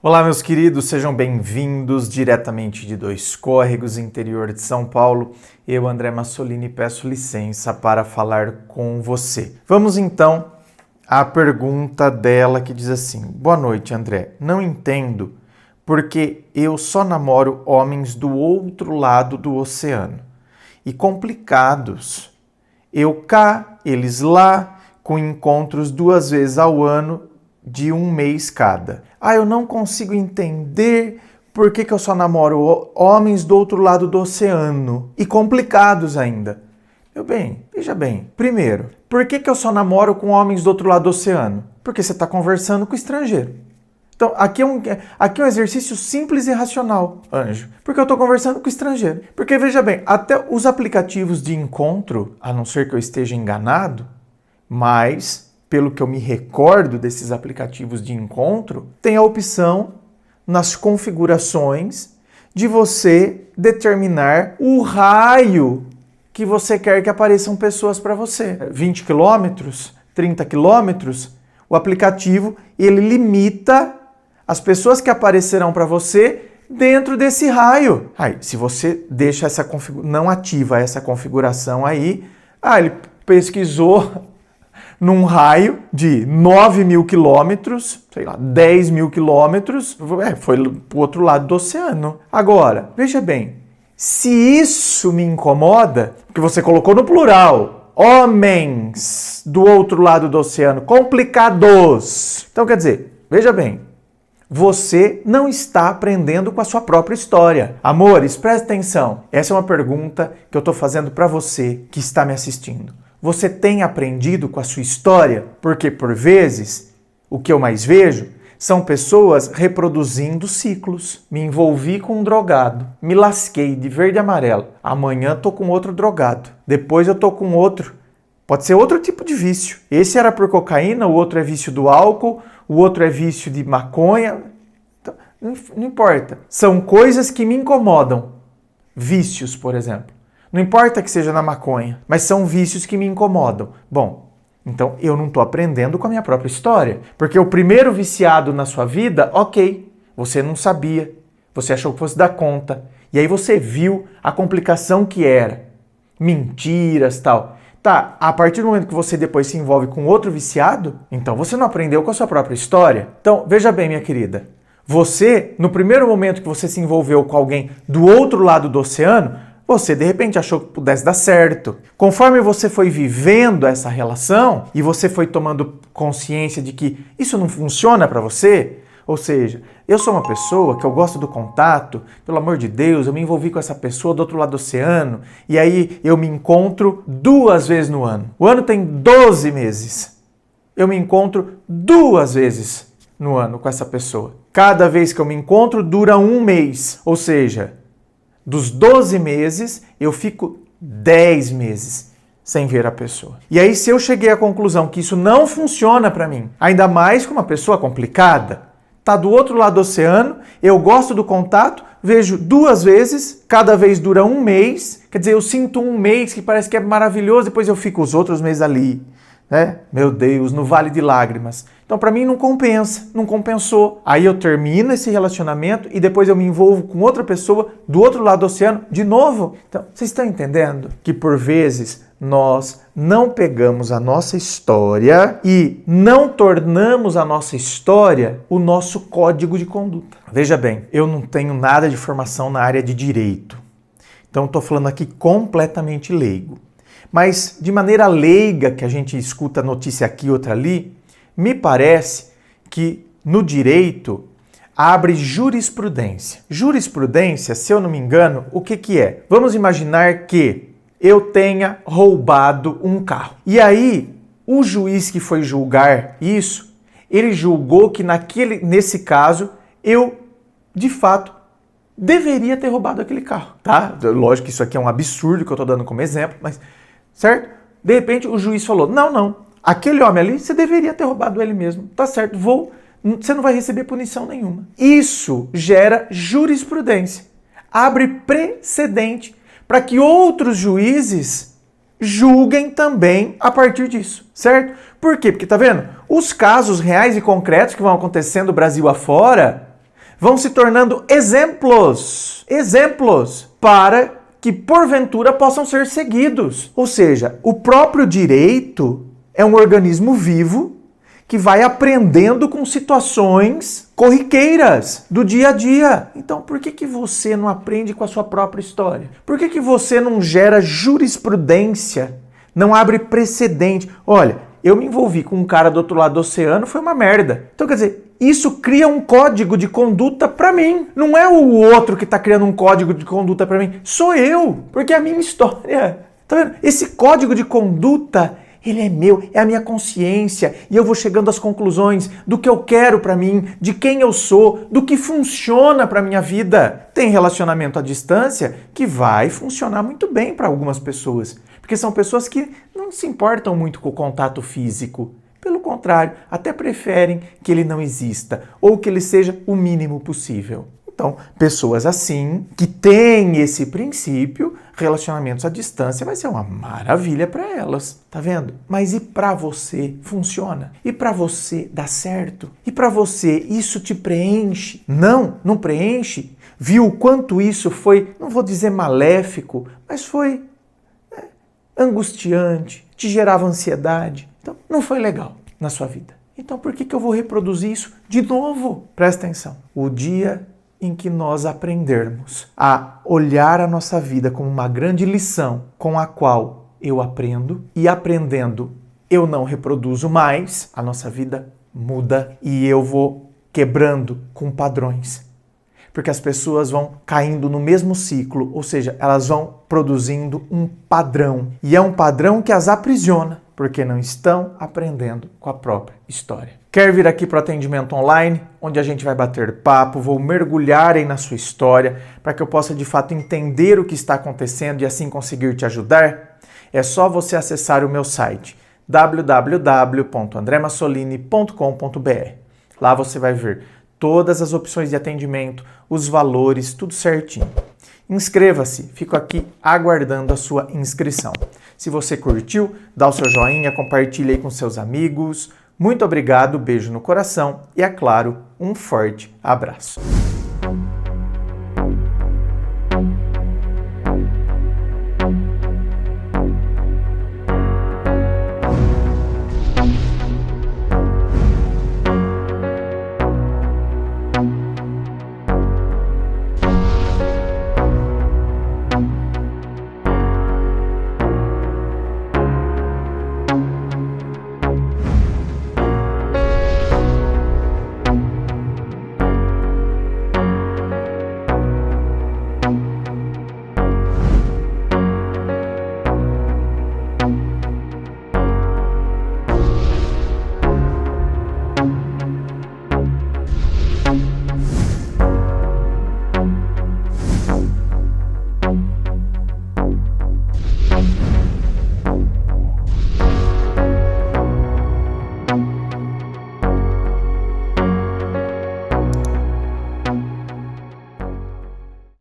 Olá, meus queridos, sejam bem-vindos diretamente de Dois Córregos, interior de São Paulo. Eu, André Massolini, peço licença para falar com você. Vamos então à pergunta dela que diz assim: Boa noite, André. Não entendo porque eu só namoro homens do outro lado do oceano. E complicados. Eu cá, eles lá, com encontros 2 vezes ao ano de 1 mês cada. Eu não consigo entender por que eu só namoro homens do outro lado do oceano. E complicados ainda. Meu bem, veja bem. Primeiro, por que eu só namoro com homens do outro lado do oceano? Porque você está conversando com estrangeiro. Então, aqui é um exercício simples e racional, anjo. Porque eu estou conversando com estrangeiro. Porque, veja bem, até os aplicativos de encontro, a não ser que eu esteja enganado, mas pelo que eu me recordo desses aplicativos de encontro, tem a opção nas configurações de você determinar o raio que você quer que apareçam pessoas para você. 20 quilômetros, 30 quilômetros, o aplicativo ele limita as pessoas que aparecerão para você dentro desse raio. Se você deixa não ativa essa configuração aí, ele pesquisou num raio de 9.000 quilômetros, 10.000 quilômetros, foi para o outro lado do oceano. Agora, veja bem, se isso me incomoda, porque você colocou no plural, homens do outro lado do oceano, complicados. Então, quer dizer, veja bem, você não está aprendendo com a sua própria história. Amores, preste atenção. Essa é uma pergunta que eu estou fazendo para você que está me assistindo. Você tem aprendido com a sua história? Porque, por vezes, o que eu mais vejo são pessoas reproduzindo ciclos. Me envolvi com um drogado, me lasquei de verde e amarelo. Amanhã tô com outro drogado, depois eu tô com outro. Pode ser outro tipo de vício. Esse era por cocaína, o outro é vício do álcool, o outro é vício de maconha. Então, não importa. São coisas que me incomodam. Vícios, por exemplo. Não importa que seja na maconha, mas são vícios que me incomodam. Bom, então eu não estou aprendendo com a minha própria história. Porque o primeiro viciado na sua vida, ok, você não sabia, você achou que fosse dar conta. E aí você viu a complicação que era. Mentiras, tal. Tá, a partir do momento que você depois se envolve com outro viciado, então você não aprendeu com a sua própria história. Então, veja bem, minha querida. Você, no primeiro momento que você se envolveu com alguém do outro lado do oceano, você, de repente, achou que pudesse dar certo. Conforme você foi vivendo essa relação e você foi tomando consciência de que isso não funciona para você, ou seja, eu sou uma pessoa que eu gosto do contato, pelo amor de Deus, eu me envolvi com essa pessoa do outro lado do oceano e aí eu me encontro 2 vezes no ano. O ano tem 12 meses. Eu me encontro 2 vezes no ano com essa pessoa. Cada vez que eu me encontro dura 1 mês, ou seja, dos 12 meses, eu fico 10 meses sem ver a pessoa. E aí, se eu cheguei à conclusão que isso não funciona para mim, ainda mais com uma pessoa complicada, tá do outro lado do oceano, eu gosto do contato, vejo 2 vezes, cada vez dura 1 mês, quer dizer, eu sinto 1 mês que parece que é maravilhoso, depois eu fico os outros meses ali, né? Meu Deus, no vale de lágrimas. Então, para mim, não compensa, não compensou. Aí eu termino esse relacionamento e depois eu me envolvo com outra pessoa do outro lado do oceano de novo. Então, vocês estão entendendo que, por vezes, nós não pegamos a nossa história e não tornamos a nossa história o nosso código de conduta. Veja bem, eu não tenho nada de formação na área de direito. Então, estou falando aqui completamente leigo. Mas, de maneira leiga, que a gente escuta notícia aqui e outra ali, me parece que no direito abre jurisprudência. Jurisprudência, se eu não me engano, o que é? Vamos imaginar que eu tenha roubado um carro. E aí, o juiz que foi julgar isso, ele julgou que nesse caso, eu, de fato, deveria ter roubado aquele carro, tá? Lógico que isso aqui é um absurdo que eu estou dando como exemplo, mas, certo? De repente, o juiz falou, não, aquele homem ali, você deveria ter roubado ele mesmo, tá certo, você não vai receber punição nenhuma. Isso gera jurisprudência, abre precedente para que outros juízes julguem também a partir disso, certo? Por quê? Porque, tá vendo? Os casos reais e concretos que vão acontecendo Brasil afora vão se tornando exemplos para que porventura possam ser seguidos. Ou seja, o próprio direito é um organismo vivo que vai aprendendo com situações corriqueiras do dia a dia. Então, por que você não aprende com a sua própria história? Por que você não gera jurisprudência, não abre precedente? Olha, eu me envolvi com um cara do outro lado do oceano, foi uma merda. Então, quer dizer, isso cria um código de conduta pra mim. Não é o outro que tá criando um código de conduta pra mim. Sou eu, porque é a minha história. Tá vendo? Esse código de conduta, ele é meu, é a minha consciência. E eu vou chegando às conclusões do que eu quero pra mim, de quem eu sou, do que funciona pra minha vida. Tem relacionamento à distância que vai funcionar muito bem pra algumas pessoas. Porque são pessoas que não se importam muito com o contato físico. Pelo contrário, até preferem que ele não exista ou que ele seja o mínimo possível. Então, pessoas assim, que têm esse princípio, relacionamentos à distância vai ser uma maravilha para elas, tá vendo? Mas e para você funciona? E para você dá certo? E para você isso te preenche? Não preenche? Viu o quanto isso foi, não vou dizer maléfico, mas foi angustiante, te gerava ansiedade. Então, não foi legal na sua vida. Então, por que eu vou reproduzir isso de novo? Presta atenção. O dia em que nós aprendermos a olhar a nossa vida como uma grande lição com a qual eu aprendo e aprendendo eu não reproduzo mais, a nossa vida muda e eu vou quebrando com padrões. Porque as pessoas vão caindo no mesmo ciclo, ou seja, elas vão produzindo um padrão. E é um padrão que as aprisiona, porque não estão aprendendo com a própria história. Quer vir aqui para o atendimento online, onde a gente vai bater papo, vou mergulhar aí na sua história, para que eu possa de fato entender o que está acontecendo e assim conseguir te ajudar? É só você acessar o meu site www.andremassolini.com.br. Lá você vai ver todas as opções de atendimento, os valores, tudo certinho. Inscreva-se, fico aqui aguardando a sua inscrição. Se você curtiu, dá o seu joinha, compartilhe aí com seus amigos. Muito obrigado, beijo no coração e, é claro, um forte abraço.